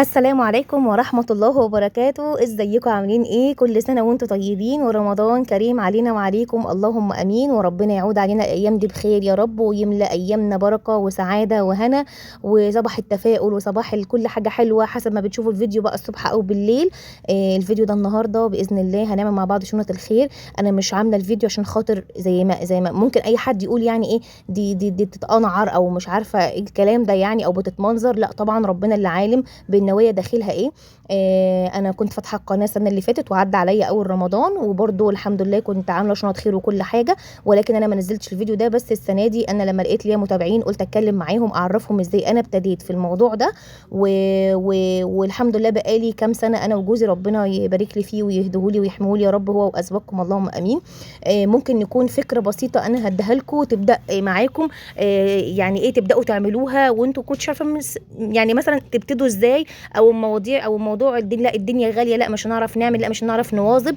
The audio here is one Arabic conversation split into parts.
السلام عليكم ورحمة الله وبركاته. ازيكم عاملين ايه؟ كل سنة وانتم طيبين ورمضان كريم علينا وعليكم، اللهم امين. وربنا يعود علينا الايام دي بخير يا رب، ويملأ ايامنا بركة وسعادة وهنا وصباح التفاؤل وصباح كل حاجة حلوة حسب ما بتشوفوا الفيديو بقى الصبح او بالليل. الفيديو ده النهاردة بإذن الله هنعمل مع بعض شنط الخير. انا مش عاملة الفيديو عشان خاطر زي ما ممكن اي حد يقول يعني ايه دي بتتقنعر او مش عارفة ايه الكلام ده يعني، او بتتمنظر. لا طبعا ربنا اللي عالم بالنوايا داخلها ايه. انا كنت فاتحه القناه السنه اللي فاتت وعدى عليا اول رمضان، وبرده الحمد لله كنت عامله شنط خير وكل حاجه، ولكن انا ما نزلتش الفيديو ده. بس السنه دي انا لما لقيت ليا متابعين قلت اتكلم معاهم اعرفهم ازاي انا ابتديت في الموضوع ده و... و... والحمد لله بقالي كام سنه انا وجوزي، ربنا يبارك لي فيه ويهديه لي ويحميه لي يا رب هو وازواجكم اللهم امين. ممكن يكون فكره بسيطه انا هديها لكم تبدا معاكم، يعني ايه تبداوا تعملوها وانتوا كنتش عارفه يعني مثلا تبتدوا ازاي، او المواضيع او الموضوع لا الدنيا غاليه، لا مش هنعرف نعمل، لا مش هنعرف نواظب.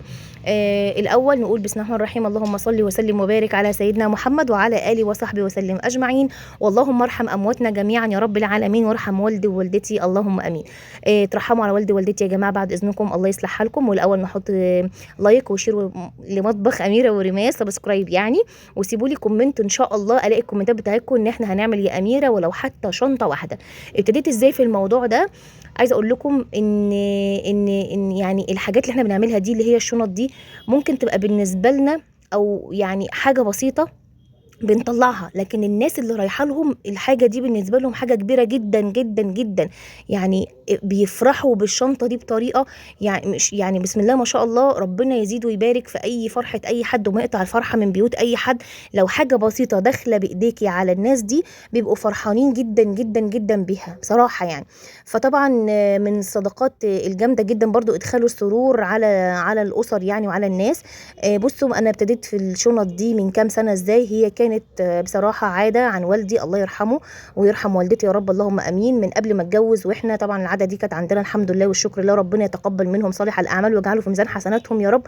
الاول نقول بسم الله الرحمن الرحيم، اللهم صل وسلم وبارك على سيدنا محمد وعلى اله وصحبه وسلم اجمعين. واللهم ارحم امواتنا جميعا يا رب العالمين، وارحم والدي ووالدتي اللهم امين. ترحموا على والدي ووالدتي يا جماعه بعد اذنكم، الله يصلح حالكم. والاول نحط لايك وشير لمطبخ اميره وريماس، سبسكرايب يعني، وسيبوا لي كومنت ان شاء الله الاقي الكومنتات بتاعتكم ان احنا هنعمل يا اميره ولو حتى شنطه واحده. ابتديت ازاي في الموضوع ده؟ عايزه اقول لكم ان يعني الحاجات اللي احنا بنعملها دي اللي هي الشنط دي ممكن تبقى بالنسبه لنا او يعني حاجه بسيطه بنطلعها، لكن الناس اللي رايحه لهم الحاجه دي بالنسبه لهم حاجه كبيره جدا جدا جدا. يعني بيفرحوا بالشنطه دي بطريقه يعني مش يعني بسم الله ما شاء الله، ربنا يزيد ويبارك في اي فرحه اي حد وما يقطع الفرحه من بيوت اي حد. لو حاجه بسيطه داخله بايديكي على الناس دي بيبقوا فرحانين جدا جدا جدا بيها بصراحه يعني. فطبعا من الصدقات الجامده جدا برضو ادخال السرور على الاسر يعني وعلى الناس. بصوا انا ابتديت في الشنط دي من كام سنه ازاي. هي كانت بصراحه عاده عن والدي الله يرحمه ويرحم والدتي يا رب اللهم امين، من قبل ما اتجوز. واحنا طبعا العاده دي كانت عندنا الحمد لله والشكر لله، ربنا يتقبل منهم صالح الاعمال ويجعله في ميزان حسناتهم يا رب،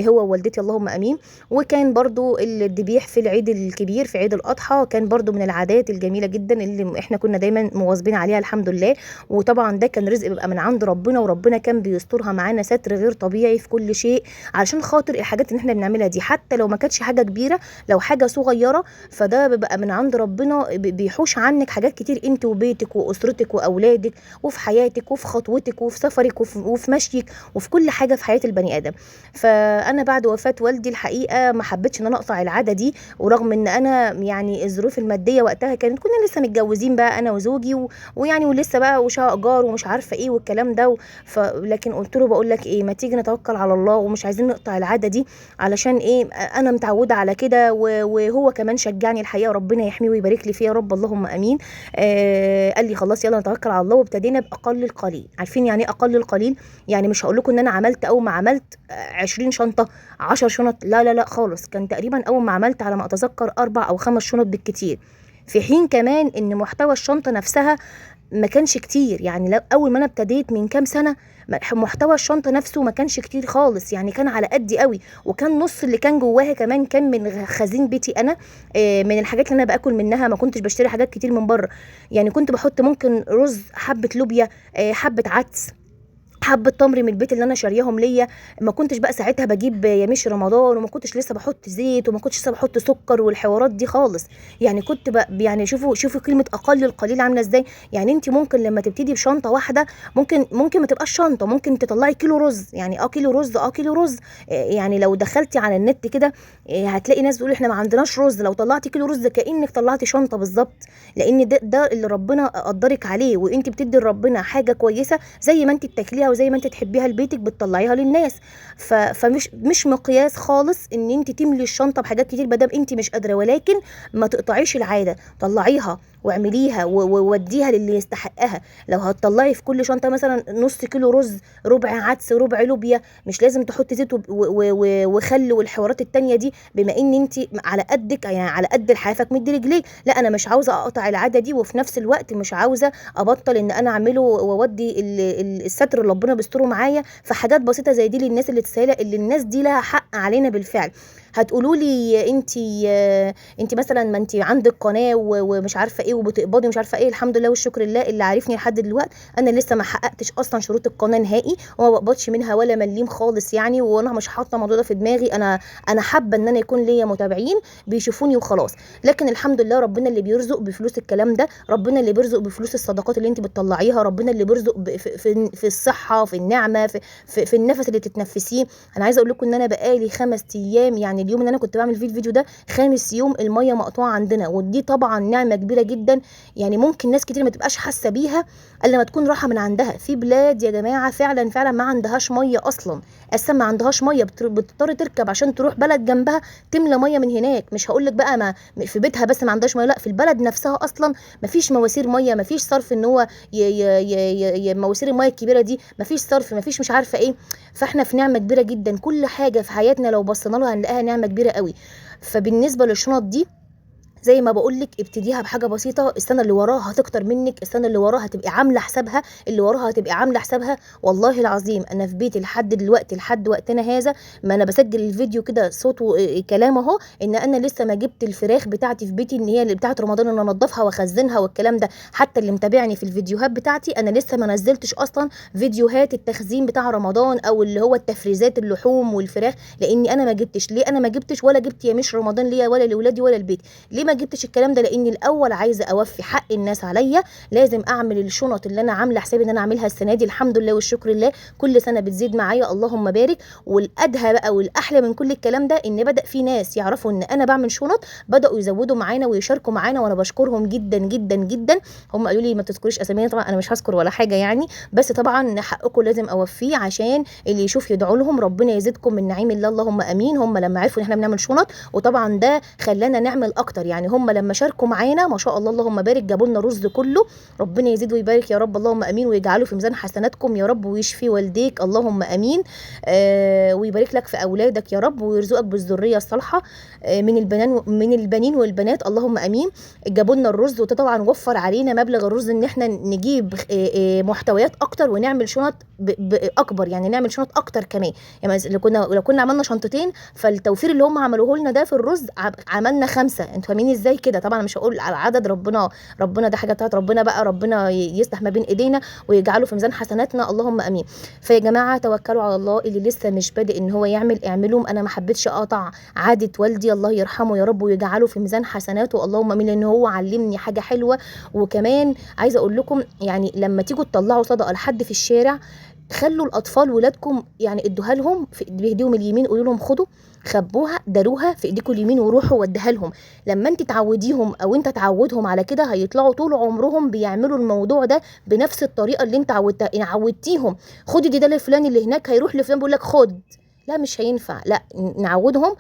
هو ووالدتي اللهم امين. وكان برضو الذبيح في العيد الكبير في عيد الاضحى كان برضو من العادات الجميله جدا اللي احنا كنا دايما مواظبين عليها الحمد لله. وطبعا ده كان رزق بيبقى من عند ربنا، وربنا كان بيسترها معانا ستر غير طبيعي في كل شيء، علشان خاطر الحاجات اللي احنا بنعملها دي حتى لو ما كانتش حاجه كبيره، لو حاجه صغيره فده بيبقى من عند ربنا، بيحوش عنك حاجات كتير انت وبيتك واسرتك واولادك وفي حياتك وفي خطوتك وفي سفرك وفي مشيك وفي كل حاجه في حياه البني ادم. فانا بعد وفاه والدي الحقيقه ما حبيتش ان انا اقطع العاده دي، ورغم ان انا يعني الظروف الماديه وقتها كنا لسه متجوزين بقى انا وزوجي ويعني ولسه بقى وشقه ايجار ومش عارفه ايه والكلام ده لكن قلت له بقول لك ايه، ما تيجي نتوكل على الله ومش عايزين نقطع العاده دي، علشان ايه انا متعوده على كده وهو كمان شجعني الحقيقه، ربنا يحميه ويبارك لي فيه يا رب اللهم امين. قال لي خلاص يلا نتوكل على الله، وابتدينا باقل القليل. عارفين يعني ايه اقل القليل؟ يعني مش هقول لكم ان انا عملت اول ما عملت 20 شنطه 10 شنط، لا لا لا خالص. كان تقريبا اول ما عملت على ما اتذكر 4 أو 5 شنط بالكتير، في حين كمان ان محتوى الشنطه نفسها ما كانش كتير. يعني اول ما انا ابتديت من كام سنه محتوى الشنطه نفسه ما كانش كتير خالص، يعني كان على قدي قوي، وكان نص اللي كان جواها كمان كان من خزين بيتي انا، من الحاجات اللي انا باكل منها. ما كنتش بشتري حاجات كتير من بره، يعني كنت بحط ممكن رز، حبه لوبيا، حبه عدس، حبه تمر من البيت اللي انا شارياهم ليا. ما كنتش بقى ساعتها بجيب يميش رمضان، وما كنتش لسه بحط زيت، وما كنتش لسه بحط سكر والحوارات دي خالص. يعني كنت بقى يعني شوفوا كلمه اقل القليل عامله ازاي. يعني انت ممكن لما تبتدي بشنطه واحده ممكن ما تبقاش شنطه، ممكن تطلعي كيلو رز، يعني كيلو رز كيلو رز. يعني لو دخلتي على النت كده هتلاقي ناس بتقول احنا ما عندناش رز، لو طلعتي كيلو رز كانك طلعتي شنطه بالظبط، لان ده اللي ربنا قدرك عليه، وانت بتدي لربنا حاجه كويسه زي ما انت بتاكليها وزي ما انت تحبيها لبيتك بتطلعيها للناس. فمش مقياس خالص ان انت تملي الشنطه بحاجات كتير مادام انت مش قادره، ولكن ما تقطعيش العاده، طلعيها واعمليها ووديها للي يستحقها. لو هتطلعي في كل شنطه مثلا نص كيلو رز، ربع عدس، ربع لوبيا، مش لازم تحطي زيت وخل والحوارات التانية دي، بما ان انت على قدك يعني على قد لحافك مدي رجليك. لا انا مش عاوزه اقطع العاده دي، وفي نفس الوقت مش عاوزه ابطل ان انا اعمله واودي الستر اللي ربنا بيستره معايا في حاجات بسيطه زي دي للناس اللي تستاهل، اللي الناس دي لها حق علينا بالفعل. هتقولوا لي انت مثلا ما انت عندك قناه ومش عارفه ايه وبتقبضي مش عارفه ايه. الحمد لله والشكر لله، اللي عارفني لحد دلوقتي انا لسه ما حققتش اصلا شروط القناه نهائي، وما بقبضش منها ولا مليم خالص يعني، وانا مش حاطه الموضوع ده في دماغي. انا حابه ان انا يكون ليا متابعين بيشوفوني وخلاص. لكن الحمد لله ربنا اللي بيرزق بفلوس الكلام ده، ربنا اللي بيرزق بفلوس الصدقات اللي انت بتطلعيها، ربنا اللي بيرزق في الصحه، في النعمه، في النفس اللي تتنفسيه. انا عايزه اقول لكم ان انا بقالي 5 ايام، يعني اليوم اللي انا كنت بعمل فيه الفيديو ده 5 يوم الميه مقطوعه عندنا، ودي طبعا نعمه كبيره جدا. يعني ممكن ناس كتير ما تبقاش حاسه بيها الا لما تكون راحه من عندها. في بلاد يا جماعه فعلا فعلا ما عندهاش ميه اصلا، ما عندهاش ميه، بتضطر تركب عشان تروح بلد جنبها تملى ميه من هناك. مش هقول لك بقى ما في بيتها بس ما عندهاش ميه، لا، في البلد نفسها اصلا ما فيش مواسير ميه، ما فيش صرف ان هو مواسير الميه الكبيره دي ما فيش صرف، ما فيش مش عارفه ايه. فاحنا في نعمه كبيره جدا، كل حاجه في حياتنا لو بصينا لها هنلاقيها نعمه كبيره قوي. فبالنسبه للشنط دي زي ما بقول لك ابتديها بحاجه بسيطه، السنه اللي وراها هتكتر منك، السنه اللي وراها هتبقي عامله حسابها، اللي وراها هتبقي عامله حسابها. والله العظيم انا في بيتي لحد دلوقتي لحد وقتنا هذا، ما انا بسجل الفيديو كده صوت وكلام اهو، ان انا لسه ما جبت الفراخ بتاعتي في بيتي، ان هي اللي بتاعت رمضان، ان انضفها واخزنها والكلام ده. حتى اللي متابعني في الفيديوهات بتاعتي انا لسه ما نزلتش اصلا فيديوهات التخزين بتاع رمضان، او اللي هو التفريزات اللحوم والفراخ، لاني انا ما جبتش. ليه انا ما جبتش ولا جبت يا مش رمضان ليا ولا لاولادي ولا البيت؟ ليه ما جبتش الكلام ده؟ لاني الاول عايزه اوفي حق الناس عليا، لازم اعمل الشنط اللي انا عامله حسابي ان انا اعملها السنه دي. الحمد لله والشكر لله، كل سنه بتزيد معايا اللهم بارك. والادهى بقى والاحلى من كل الكلام ده ان بدا في ناس يعرفوا ان انا بعمل شنط، بداوا يزودوا معانا ويشاركوا معانا، وانا بشكرهم جدا جدا جدا. هم قالوا لي ما تذكريش اسامينا، طبعا انا مش هذكر ولا حاجه يعني، بس طبعا حقكم لازم اوفيه عشان اللي يشوف يدعوا لهم ربنا يزيدكم من نعيم الله اللهم امين. هم لما عرفوا ان احنا بنعمل شنط، وطبعا ده خلانا نعمل اكتر يعني، هم لما شاركوا معانا ما شاء الله اللهم بارك جابوا لنا رز كله. ربنا يزيد ويبارك يا رب اللهم امين، ويجعله في ميزان حسناتكم يا رب، ويشفي والديك اللهم امين. ويبارك لك في اولادك يا رب، ويرزقك بالذريه الصالحه من البنين والبنات اللهم امين. جابوا لنا الرز، وده طبعا وفر علينا مبلغ الرز ان احنا نجيب محتويات اكتر ونعمل شنط اكبر، يعني نعمل شنط اكتر كمان. يعني لو كنا عملنا شنطتين، فالتوفير اللي هم عملوه لنا ده في الرز عملنا 5. انتوا فاهمين ازاي كده؟ طبعا مش هقول على عدد، ربنا ده حاجه بتاعت ربنا بقى، ربنا يصلح ما بين ايدينا ويجعله في ميزان حسناتنا اللهم امين. فيا جماعه توكلوا على الله، اللي لسه مش بادئ ان هو يعمل اعملوا. انا ما حبيتش اقطع عاده والدي الله يرحمه يا رب ويجعله في ميزان حسناته اللهم امين، لان هو علمني حاجه حلوه. وكمان عايزه اقول لكم يعني لما تيجوا تطلعوا صدقه لحد في الشارع، خلوا الاطفال ولادكم يعني ادوها لهم بايديهم اليمين، قولوا لهم خدوا، خبوها داروها في ايديكم اليمين وروحوا وديها لهم. لما انت تعوديهم او انت تعودهم على كده، هيطلعوا طول عمرهم بيعملوا الموضوع ده بنفس الطريقه اللي انت عودتيهم. خدي دي ده لفلان اللي هناك، هيروح لفلان بيقول لك خد، لا مش هينفع، لا نعودهم.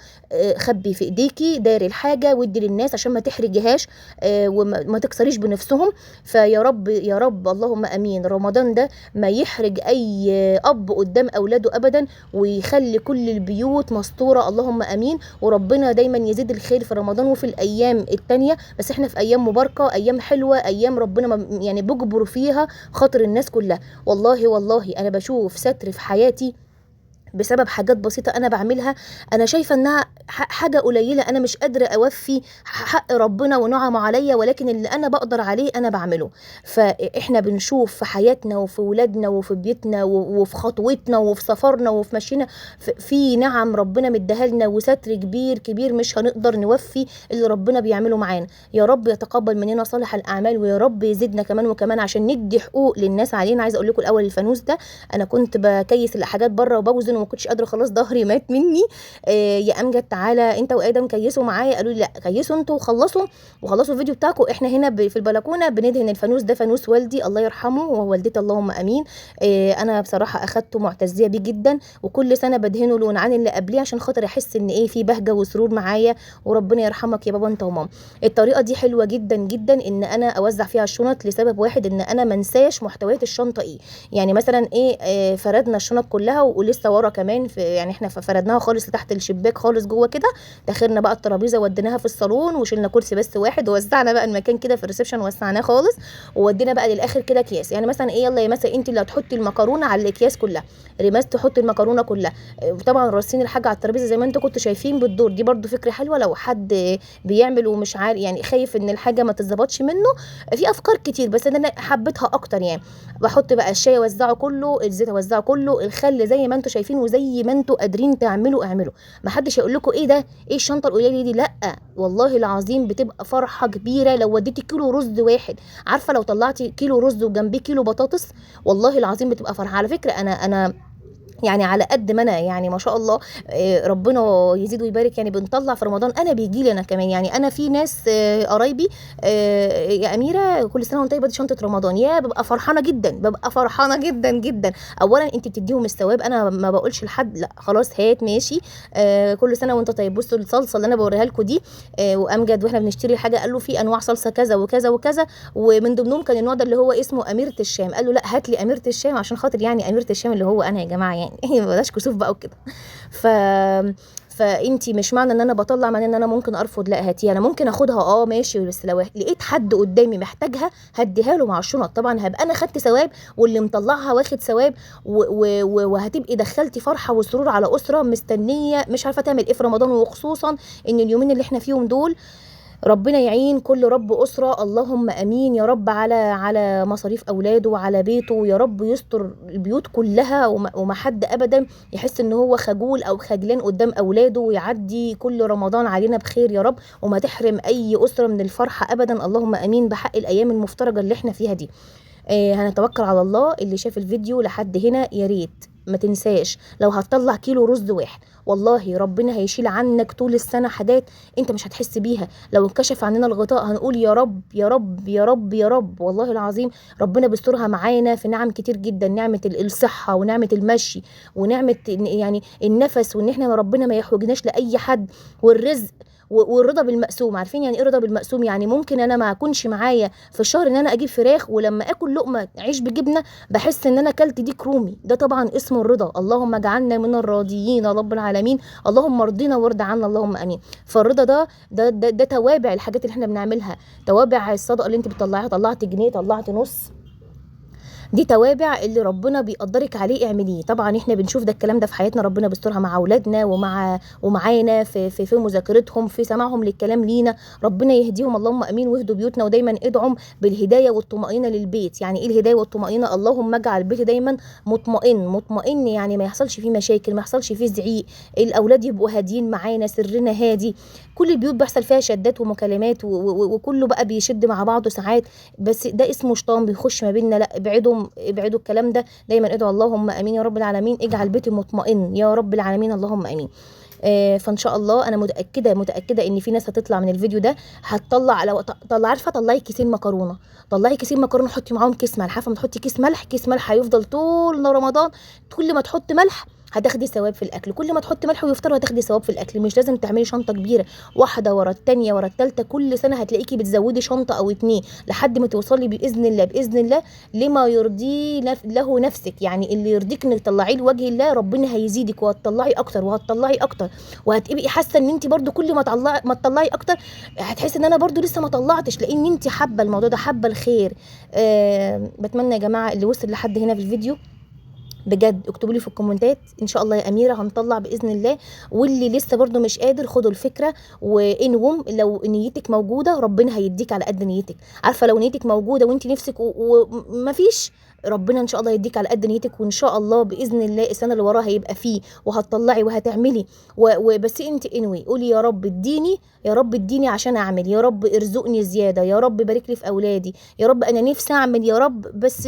خبي في ايديكي، داري الحاجه ودي للناس عشان ما تحرجيهاش، وما تكسريش بنفسهم. فيا رب يا رب اللهم امين، رمضان ده ما يحرج اي اب قدام اولاده ابدا، ويخلي كل البيوت مستوره اللهم امين. وربنا دايما يزيد الخير في رمضان وفي الايام التانيه، بس احنا في ايام مباركه، ايام حلوه، ايام ربنا يعني بيجبر فيها خاطر الناس كلها. والله والله انا بشوف ستر في حياتي بسبب حاجات بسيطة أنا بعملها، أنا شايفة إنها حاجة قليلة، أنا مش قادرة أوفي حق ربنا ونعمه عليا، ولكن اللي أنا بقدر عليه أنا بعمله. فإحنا بنشوف في حياتنا وفي ولادنا وفي بيتنا وفي خطوتنا وفي سفرنا وفي مشينا في نعم ربنا مديها لنا، وستر كبير كبير مش هنقدر نوفي اللي ربنا بيعمله معانا. يا رب يتقبل مننا صالح الأعمال، ويا رب يزيدنا كمان وكمان عشان ندي حقوق للناس علينا. عايزة أقول لكم الأول الفانوس ده أنا كنت بكيس الحاجات بره وبوزن وما كنتش قادره، خلاص ظهري مات مني. يا امجد تعالى انت وادم كيسوا معايا، قالوا لي لا كيسوا انتوا وخلصوا الفيديو بتاعكم، احنا هنا في البلكونه بندهن الفانوس ده، فانوس والدي الله يرحمه ووالدتي اللهم امين. انا بصراحه اخدته معتزيه بيه جدا، وكل سنه بدهنه لون عن اللي قبليه عشان خاطر احس ان ايه في بهجه وسرور معايا. وربنا يرحمك يا بابا انت وماما. الطريقه دي حلوه جدا جدا ان انا اوزع فيها الشنط لسبب واحد، ان انا منساش محتويات الشنطه ايه. يعني مثلا ايه فردنا الشنط كلها ولسه ورا بره كمان، في يعني احنا فردناها خالص لتحت الشباك خالص جوه كده. دخلنا بقى الترابيزه وديناها في الصالون، وشلنا كرسي بس واحد، ووزعنا بقى المكان كده في الريسبشن، وسعناه خالص، وودينا بقى للاخر كده اكياس. يعني مثلا ايه، يلا يا مثلا انت اللي هتحطي المكرونه على الاكياس كلها، ريماس تحطي المكرونه كلها. طبعا رصين الحاجه على الترابيزه زي ما انتوا كنتوا شايفين بالدور. دي برده فكره حلوه لو حد بيعمل ومش عارف يعني خايف ان الحاجه ما تتظبطش منه. في افكار كتير بس انا حبيتها اكتر. يعني بحط بقى الشاي اوزعه كله، الزيت اوزعه كله، الخل زي ما انتوا شايفين وزي ما انتوا قادرين تعملوا اعملوا. ما حدش يقول لكم ايه ده، ايه الشنطه القليله دي، لا والله العظيم بتبقى فرحه كبيره لو وديتي كيلو رز واحد. عارفه لو طلعتي كيلو رز وجنبيه كيلو بطاطس، والله العظيم بتبقى فرحه. على فكره انا يعني على قد ما انا يعني ما شاء الله ربنا يزيد ويبارك، يعني بنطلع في رمضان. انا بيجي لي انا كمان، يعني انا في ناس قرايبي يا اميره كل سنه وانت طيبه دي شنطه رمضان، يا ببقى فرحانه جدا، ببقى فرحانه جدا جدا. اولا انت بتديهم الثواب، انا ما بقولش لحد لا خلاص هات ماشي كل سنه وانت طيب. بصوا الصلصه اللي انا بوريها لكم دي وامجد واحنا بنشتري الحاجه قال له في انواع صلصه كذا وكذا وكذا، ومن ضمنهم كان النوع ده اللي هو اسمه اميره الشام. قال له لا هات لي اميره الشام عشان خاطر يعني اميره الشام اللي هو انا يا جماعه، يعني بلاش كسوف بقى وكده. ف فانتي مش معنى ان انا بطلع معنى ان انا ممكن ارفض، لا هاتي انا ممكن اخدها ماشي، بس لو لقيت حد قدامي محتاجها هديها له مع الشنط. طبعا هبقى انا خدت ثواب واللي مطلعها واخد ثواب، وهتبقي دخلتي فرحه وسرور على اسره مستنيه مش عارفه تعمل ايه في رمضان. وخصوصا ان اليومين اللي احنا فيهم دول ربنا يعين كل رب أسرة، اللهم أمين يا رب، على مصاريف أولاده وعلى بيته. يا رب يستر البيوت كلها، وما حد أبدا يحس إن هو خجول أو خجلان قدام أولاده، ويعدي كل رمضان علينا بخير يا رب، وما تحرم أي أسرة من الفرحة أبدا، اللهم أمين، بحق الأيام المفترجة اللي احنا فيها دي. هنتوكل على الله. اللي شاف الفيديو لحد هنا يا ريت ما تنساش لو هتطلع كيلو رز واحد والله ربنا هيشيل عنك طول السنه حاجات انت مش هتحس بيها. لو انكشف عننا الغطاء هنقول يا رب يا رب يا رب يا رب. والله العظيم ربنا بيسترها معانا في نعم كتير جدا، نعمه الصحه ونعمه المشي ونعمه يعني النفس، وان احنا ربنا ما يحوجناش لاي حد، والرزق والرضا بالمقسوم. عارفين يعني ايه رضا بالمقسوم؟ يعني ممكن انا ما اكونش معايا في الشهر ان انا اجيب فراخ، ولما اكل لقمه عيش بجبنه بحس ان انا اكلت ديك رومي. ده طبعا اسمه الرضا. اللهم اجعلنا من الراضيين يا رب العالمين، اللهم ارضنا وارض عنا اللهم امين. فالرضا ده توابع الحاجات اللي احنا بنعملها. توابع الصدقه اللي انت بتطلعيها، طلعت جنيه طلعت نص، دي توابع اللي ربنا بيقدرك عليه اعمليه. طبعا احنا بنشوف ده الكلام ده في حياتنا، ربنا بيسترها مع اولادنا ومعانا في مذاكرتهم، في سماعهم للكلام لينا. ربنا يهديهم اللهم امين، ويهدوا بيوتنا. ودايما ادعم بالهدايه والطمانينه للبيت. يعني ايه الهدايه والطمانينه؟ اللهم اجعل البيت دايما مطمئن، يعني ما يحصلش فيه مشاكل، ما يحصلش فيه زعيق، الاولاد يبقوا هاديين معانا، سرنا هادي. كل البيوت بيحصل فيها شدات ومكالمات وكله بقى بيشد مع بعضه ساعات، بس ده اسمه شيطان بيخش ما بيننا. لا ابعدوا الكلام ده. دايما ادعوا اللهم امين يا رب العالمين، اجعل بيتي مطمئن يا رب العالمين اللهم امين. فان شاء الله انا متاكده ان في ناس هتطلع من الفيديو ده هتطلع. لو عارفه طلعي كيسين مكرونه، حطي معاهم كيس ملح. عارفه ما تحطي كيس ملح هيفضل طول رمضان. كل ما تحطي ملح هتاخدي ثواب في الاكل، كل ما تحطي ملح ويفطر هتاخدي ثواب في الاكل. مش لازم تعملي شنطه كبيره واحده ورا الثانيه ورا الثالثه، كل سنه هتلاقيكي بتزودي شنطه او اتنين لحد ما توصلي باذن الله لما يرضي له نفسك. يعني اللي يرضيك انك تطلعيه لوجه الله ربنا هيزيدك، وهتطلعي اكتر وهتطلعي اكتر، وهتبقي حاسه ان انت برده كل ما تطلعي اكتر هتحسي ان انا برده لسه ما طلعتش، لان انت حابه الموضوع ده، حابه الخير. بتمنى يا جماعه اللي وصل لحد هنا في الفيديو بجد اكتبوا لي في الكومنتات ان شاء الله يا اميره هنطلع باذن الله. واللي لسه برده مش قادر خدوا الفكره وانوم. لو نيتك موجوده ربنا هيديك على قد نيتك. عارفه لو نيتك موجوده وانت نفسك ومفيش، ربنا ان شاء الله يديك على قد نيتك، وان شاء الله باذن الله السنه اللي وراها هيبقى فيه وهتطلعي وهتعملي. وبس انت انوي قولي يا رب اديني، يا رب اديني عشان اعمل، يا رب ارزقني زياده، يا رب بارك لي في اولادي، يا رب انا نفسي اعمل يا رب. بس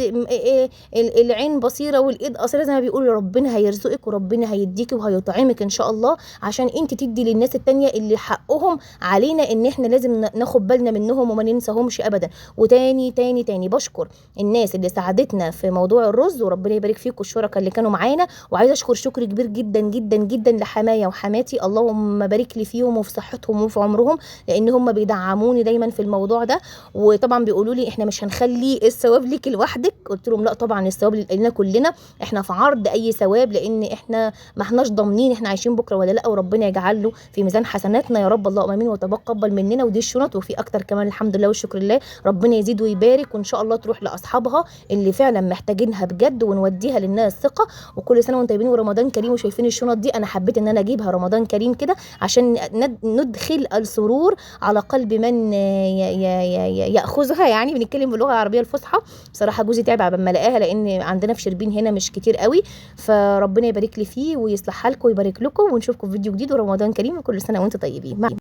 العين بصيره والايد قصيره زي ما بيقولوا، ربنا هيرزقك وربنا هيديكي وهيطعمك ان شاء الله، عشان انت تدي للناس التانية اللي حقهم علينا ان احنا لازم ناخد بالنا منهم وما ننساهمش ابدا. وتاني تاني تاني بشكر الناس اللي ساعدتنا ساعدتنا في موضوع الرز، وربنا يبارك فيكم الشركاء اللي كانوا معانا. وعايزه اشكر شكر كبير جدا جدا جدا لحمايا وحماتي، اللهم بارك لي فيهم وفي صحتهم وفي عمرهم، لان هم بيدعموني دايما في الموضوع ده. وطبعا بيقولوا لي احنا مش هنخلي الثواب ليك لوحدك، قلت لهم لا طبعا الثواب لنا كلنا، احنا في عرض اي ثواب، لان احنا ما احناش ضامنين احنا عايشين بكره ولا لا، وربنا يجعل له في ميزان حسناتنا يا رب، اللهم امين، وتقبل مننا. ودي الشنط وفي اكتر كمان الحمد لله والشكر لله، ربنا يزيد ويبارك، وان شاء الله تروح لاصحابها اللي فعلا محتاجينها بجد، ونوديها للناس ثقه. وكل سنه وانتم طيبين ورمضان كريم. وشايفين الشنط دي انا حبيت ان انا اجيبها رمضان كريم كده عشان ندخل السرور على قلب من ياخذها، يعني بنتكلم باللغه العربيه الفصحى. بصراحه جوزي تعب عبال ما لقاها، لان عندنا في شربين هنا مش كتير قوي، فربنا يبارك لي فيه ويصلح حالكم ويبارك لكم، ونشوفكم في فيديو جديد ورمضان كريم، وكل سنه وانتم طيبين.